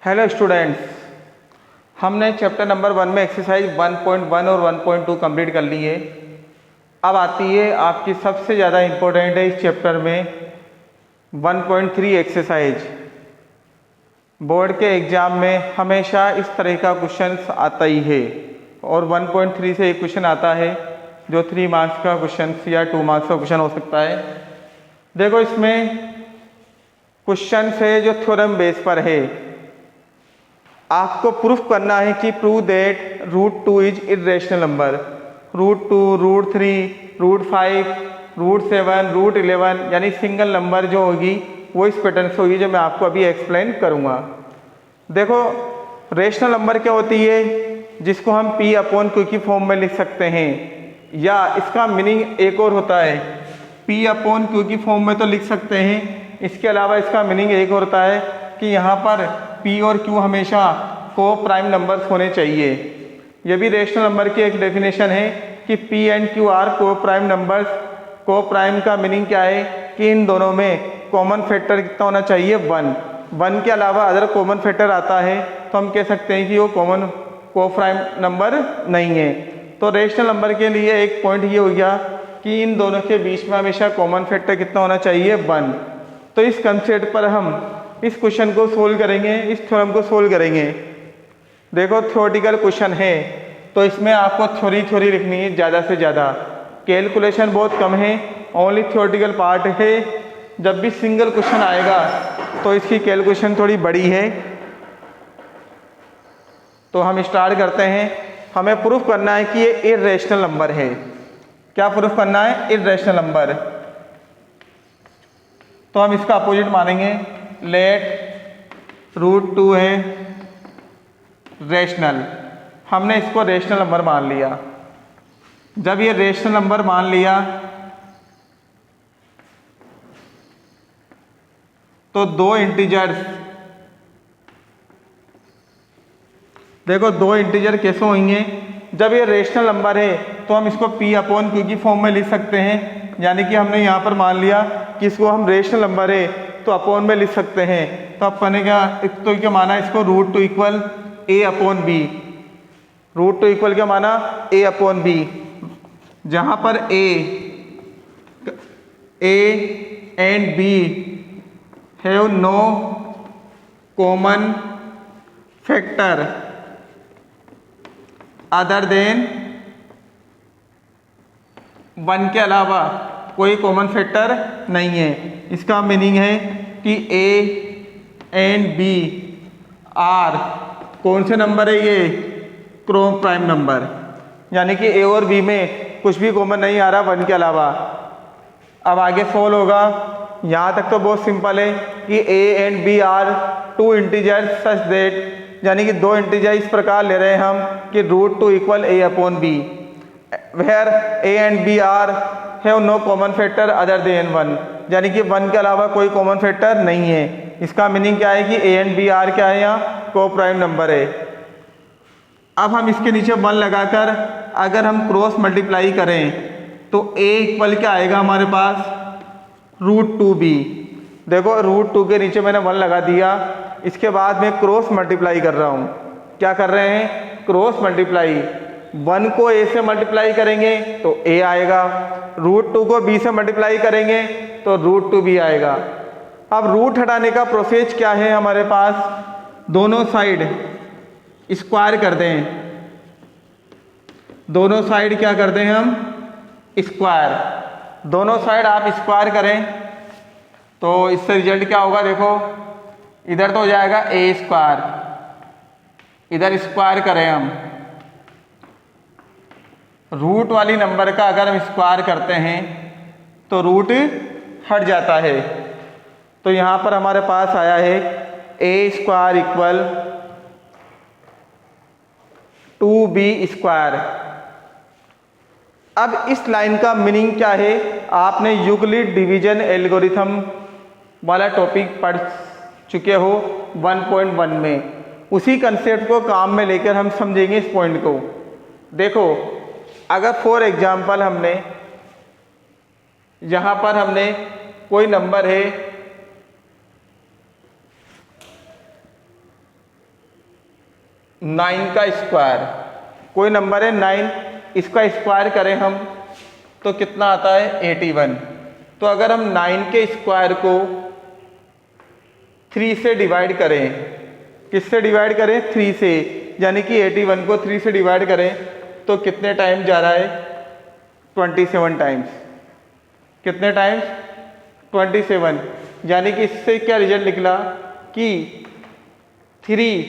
Hello students, हमने chapter number 1 में exercise 1.1 और 1.2 कंप्लीट कर ली है। अब आती है आपकी सबसे ज़्यादा इम्पोर्टेंट है इस चैप्टर में 1.3 एक्सरसाइज। बोर्ड के एग्ज़ाम में हमेशा इस तरह का क्वेश्चन आता ही है और 1.3 से एक क्वेश्चन आता है जो 3 मार्क्स का क्वेश्चन या 2 मार्क्स का क्वेश्चन हो सकता है। देखो, इसमें क्वेश्चन है जो थ्योरम बेस पर है। आपको प्रूफ करना है कि prove that √2 is irrational number. √2, √3, √5, √7, √11 यानी सिंगल नंबर जो होगी वो इस पैटर्न से होगी जो मैं आपको अभी एक्सप्लेन करूँगा। देखो, रेशनल नंबर क्या होती है, जिसको हम P/Q की फॉर्म में लिख सकते हैं, या इसका मीनिंग एक और होता है। P/Q की फॉर्म में तो लिख सकते हैं, इसके अलावा इसका मीनिंग एक और होता है कि यहाँ पर P और Q हमेशा को प्राइम नंबर्स होने चाहिए। यह भी रेशनल नंबर की एक डेफिनेशन है कि P एंड Q आर को प्राइम नंबर्स। को प्राइम का मीनिंग क्या है कि इन दोनों में कॉमन फैक्टर कितना होना चाहिए, 1 के अलावा अगर कॉमन फैक्टर आता है तो हम कह सकते हैं कि वो को प्राइम नंबर नहीं है। तो रेशनल नंबर के लिए एक पॉइंट ये हो गया कि इन दोनों के बीच में हमेशा कॉमन फैक्टर कितना होना चाहिए, 1। तो इस कंसेप्ट पर हम इस क्वेश्चन को सोल्व करेंगे, इस थ्योरम को सोल्व करेंगे। देखो, थ्योरेटिकल क्वेश्चन है तो इसमें आपको थ्योरी लिखनी है ज़्यादा से ज़्यादा। कैलकुलेशन बहुत कम है, ओनली थ्योरेटिकल पार्ट है। जब भी सिंगल क्वेश्चन आएगा तो इसकी कैलकुलेशन थोड़ी बड़ी है। तो हम स्टार्ट करते हैं। हमें प्रूफ करना है कि ये इरेशनल नंबर है। क्या प्रूफ करना है? Irrational number. तो हम इसका अपोजिट मानेंगे। लेट √2 है रेशनल। हमने इसको रेशनल नंबर मान लिया। जब ये रेशनल नंबर मान लिया तो दो इंटीजर्स, देखो दो इंटीजर कैसे होंगे। जब ये रेशनल नंबर है तो हम इसको P/Q की फॉर्म में लिख सकते हैं। यानी कि हमने यहाँ पर मान लिया कि इसको हम रेशनल नंबर है तो अपॉन में लिख सकते हैं। तो अब मैंने क्या माना, इसको √2 इक्वल A/B। √2 इक्वल क्या माना, A/B। जहाँ पर A and B have no common factor other than 1 के अलावा कोई कॉमन फैक्टर नहीं है। इसका मीनिंग है कि A एंड B आर कौन से नंबर है, ये क्रोम प्राइम नंबर। यानी कि A और B में कुछ भी कॉमन नहीं आ रहा 1 के अलावा। अब आगे सोल्व होगा। यहाँ तक तो बहुत सिंपल है कि A and B are 2 integers such that, यानी कि दो इंटीजर इस प्रकार ले रहे हैं हम कि √2 equal A/B, where A and B are have no common factor other than 1, यानी कि 1 के अलावा कोई कॉमन फैक्टर नहीं है। इसका मीनिंग क्या है कि A एंड B आर क्या है, यहाँ को प्राइम नंबर है। अब हम इसके नीचे 1 लगाकर अगर हम क्रॉस मल्टीप्लाई करें तो A इक्वल क्या आएगा हमारे पास, √2B। देखो, √2 के नीचे मैंने 1 लगा दिया। इसके बाद मैं क्रॉस मल्टीप्लाई कर रहा हूँ। क्या कर रहे हैं? Cross multiply. 1 को A से मल्टीप्लाई करेंगे तो A आएगा, √2 को B से मल्टीप्लाई करेंगे तो √2B आएगा। अब रूट हटाने का प्रोसेस क्या है हमारे पास, दोनों साइड स्क्वायर कर दें। दोनों साइड क्या कर दें हम, स्क्वायर। दोनों साइड आप स्क्वायर करें तो इससे रिजल्ट क्या होगा, देखो इधर तो हो जाएगा A², इधर स्क्वायर करें हम। रूट वाली नंबर का अगर हम स्क्वायर करते हैं तो रूट हट जाता है। तो यहाँ पर हमारे पास आया है A² इक्वल 2B²। अब इस लाइन का मीनिंग क्या है, आपने यूक्लिड डिवीजन एल्गोरिथम वाला टॉपिक पढ़ चुके हो 1.1 में। उसी कंसेप्ट को काम में लेकर हम समझेंगे इस पॉइंट को। देखो, अगर फॉर एग्जांपल हमने यहाँ पर हमने कोई नंबर है 9 का स्क्वायर, कोई नंबर है 9, इसका स्क्वायर करें हम तो कितना आता है 81। तो अगर हम 9 के स्क्वायर को 3 से डिवाइड करें, किससे डिवाइड करें 3 से, यानी कि 81 को 3 से डिवाइड करें तो कितने टाइम जा रहा है 27 टाइम्स। कितने टाइम्स 27, यानी कि इससे क्या रिजल्ट निकला कि 3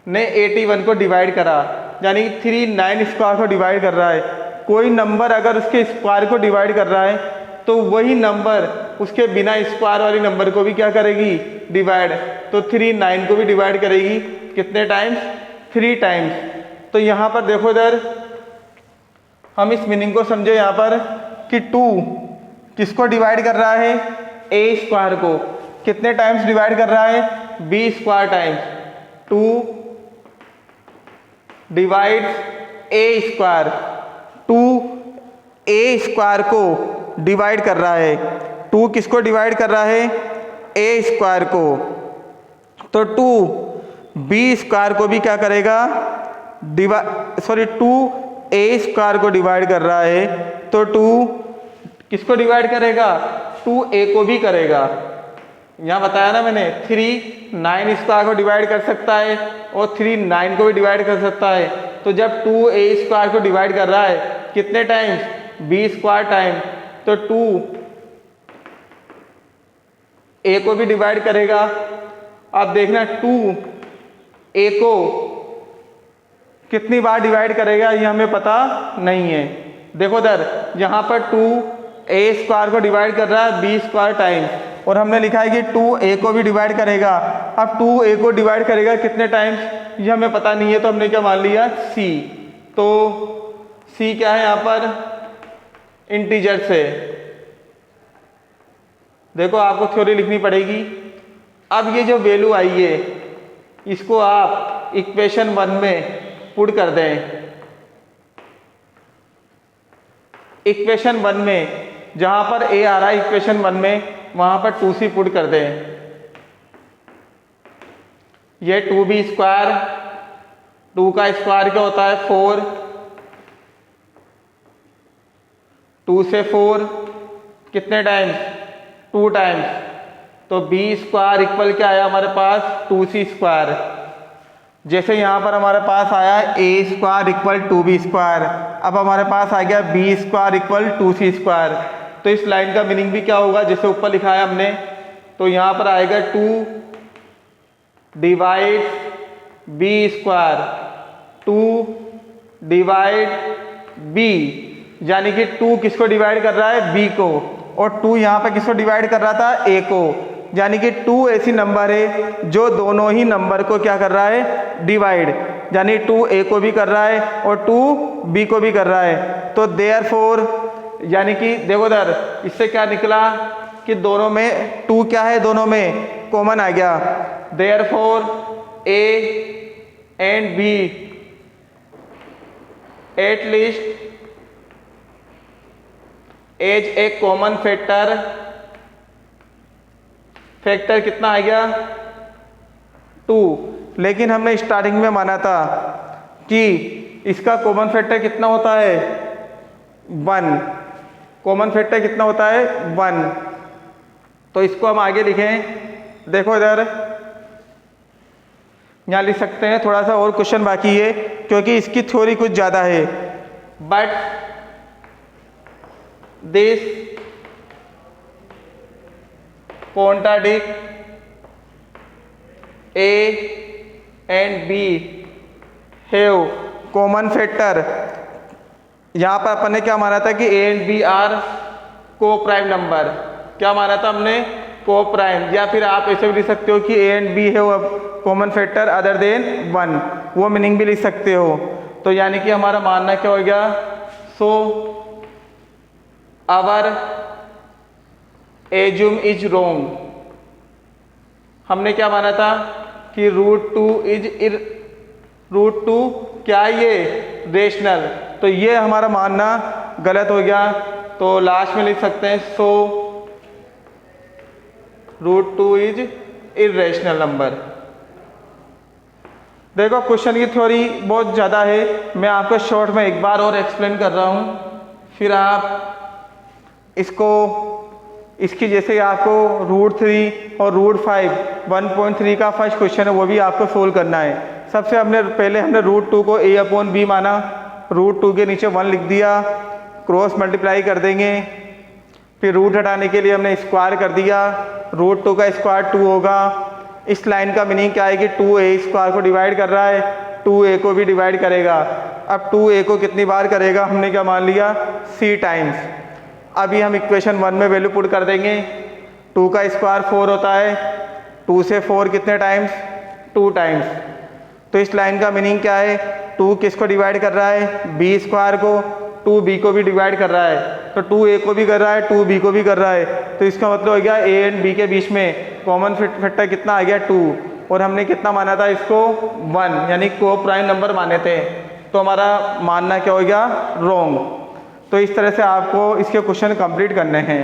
ने 81 को डिवाइड करा, यानी कि 3 9 स्क्वायर को डिवाइड कर रहा है। कोई नंबर अगर उसके स्क्वायर को डिवाइड कर रहा है तो वही नंबर उसके बिना स्क्वायर वाली नंबर को भी क्या करेगी डिवाइड, तो 3 9 को भी डिवाइड करेगी कितने टाइम्स 3 टाइम्स। तो यहाँ पर देखो इधर हम इस मीनिंग को समझे यहाँ पर कि 2 किसको डिवाइड कर रहा है ए स्क्वायर को, कितने टाइम्स डिवाइड कर रहा है बी स्क्वायर टाइम्स। 2 डिवाइड ए स्क्वायर, 2 ए स्क्वायर को डिवाइड कर रहा है। 2 किसको डिवाइड कर रहा है ए स्क्वायर को, तो 2 बी स्क्वायर को भी क्या करेगा 2 ए स्क्वायर को डिवाइड कर रहा है तो 2 किसको डिवाइड करेगा 2 ए को भी करेगा। यहाँ बताया ना मैंने 3 9 स्क्वायर को डिवाइड कर सकता है और 3 9 को भी डिवाइड कर सकता है। तो जब 2 ए स्क्वायर को डिवाइड कर रहा है कितने टाइम्स बी स्क्वायर टाइम, तो 2 ए को भी डिवाइड करेगा। अब देखना 2 ए को कितनी बार डिवाइड करेगा ये हमें पता नहीं है। देखो इधर यहाँ पर 2 ए स्क्वायर को डिवाइड कर रहा है बी स्क्वायर टाइम, और हमने लिखा है कि 2 ए को भी डिवाइड करेगा। अब 2 ए को डिवाइड करेगा कितने टाइम्स ये हमें पता नहीं है, तो हमने क्या मान लिया सी। तो सी क्या है यहाँ पर इंटीजर से। देखो आपको थ्योरी लिखनी पड़ेगी। अब ये जो वैल्यू आई है इसको आप इक्वेशन 1 में पुट कर दें। इक्वेशन 1 में जहां पर ए आ रहा है इक्वेशन 1 में वहां पर 2c पुट कर दें। ये 2b स्क्वायर, 2 का स्क्वायर क्या होता है 4, 2 से 4 कितने टाइम्स 2 टाइम्स, तो b स्क्वायर इक्वल क्या आया हमारे पास 2c स्क्वायर। जैसे यहाँ पर हमारे पास आया ए स्क्वायर इक्वल 2b स्क्वायर, अब हमारे पास आ गया b square equal 2c square. तो इस लाइन का मीनिंग भी क्या होगा जैसे ऊपर लिखा है हमने, तो यहाँ पर आएगा 2 divide b square, 2 divide b, यानी कि 2 किसको डिवाइड कर रहा है b को, और 2 यहाँ पर किसको डिवाइड कर रहा था a को, यानी कि 2 ऐसी नंबर है जो दोनों ही नंबर को क्या कर रहा है डिवाइड, यानी 2 ए को भी कर रहा है और 2 बी को भी कर रहा है। तो देयरफॉर यानी कि देखो इधर इससे क्या निकला कि दोनों में 2 क्या है दोनों में कॉमन आ गया। Therefore a and b at least has a common factor, factor कितना आ गया 2, लेकिन हमने स्टार्टिंग में माना था कि इसका कॉमन फैक्टर कितना होता है 1, कॉमन फैक्टर कितना होता है 1। तो इसको हम आगे लिखें, देखो इधर यहाँ लिख सकते हैं, थोड़ा सा और क्वेश्चन बाकी है क्योंकि इसकी थ्योरी कुछ ज़्यादा है। But this contradict A and B have common factor। यहाँ पर अपन ने क्या माना था कि A and B आर को प्राइम नंबर, क्या माना था हमने को प्राइम, या फिर आप ऐसे भी लिख सकते हो कि A and B है कॉमन फैक्टर अदर देन 1, वो मीनिंग भी लिख सकते हो। तो यानी कि हमारा मानना क्या हो गया, सो आवर एज्यूम इज रोंग। हमने क्या माना था कि रूट टू क्या ये रेशनल, तो ये हमारा मानना गलत हो गया। तो लास्ट में लिख सकते हैं सो √2 इज इरेशनल नंबर। देखो क्वेश्चन की थ्योरी बहुत ज़्यादा है, मैं आपको शॉर्ट में एक बार और एक्सप्लेन कर रहा हूँ, फिर आप इसको इसकी जैसे आपको √3 और √5 1.3 का फर्स्ट क्वेश्चन है वो भी आपको सोल्व करना है। सबसे पहले हमने √2 को a/b माना, √2 के नीचे 1 लिख दिया, क्रॉस मल्टीप्लाई कर देंगे, फिर रूट हटाने के लिए हमने स्क्वायर कर दिया, √2 का स्क्वायर 2 होगा। इस लाइन का मीनिंग क्या है कि 2a² को डिवाइड कर रहा है, 2a को भी डिवाइड करेगा। अब 2a को कितनी बार करेगा, हमने क्या मान लिया, c टाइम्स। अभी हम इक्वेशन 1 में वैल्यू पुट कर देंगे, 2 का स्क्वायर 4 होता है, 2 से 4 कितने टाइम्स, 2 टाइम्स। तो इस लाइन का मीनिंग क्या है, 2 किसको डिवाइड कर रहा है, b² को, 2b को भी डिवाइड कर रहा है, तो 2a को भी कर रहा है, 2b को भी कर रहा है। तो इसका मतलब हो गया a एंड b के बीच में कॉमन फैक्टर कितना आ गया, 2, और हमने कितना माना था इसको, 1, यानी को प्राइम नंबर माने थे, तो हमारा मानना क्या हो गया, रॉन्ग। तो इस तरह से आपको इसके क्वेश्चन कंप्लीट करने हैं।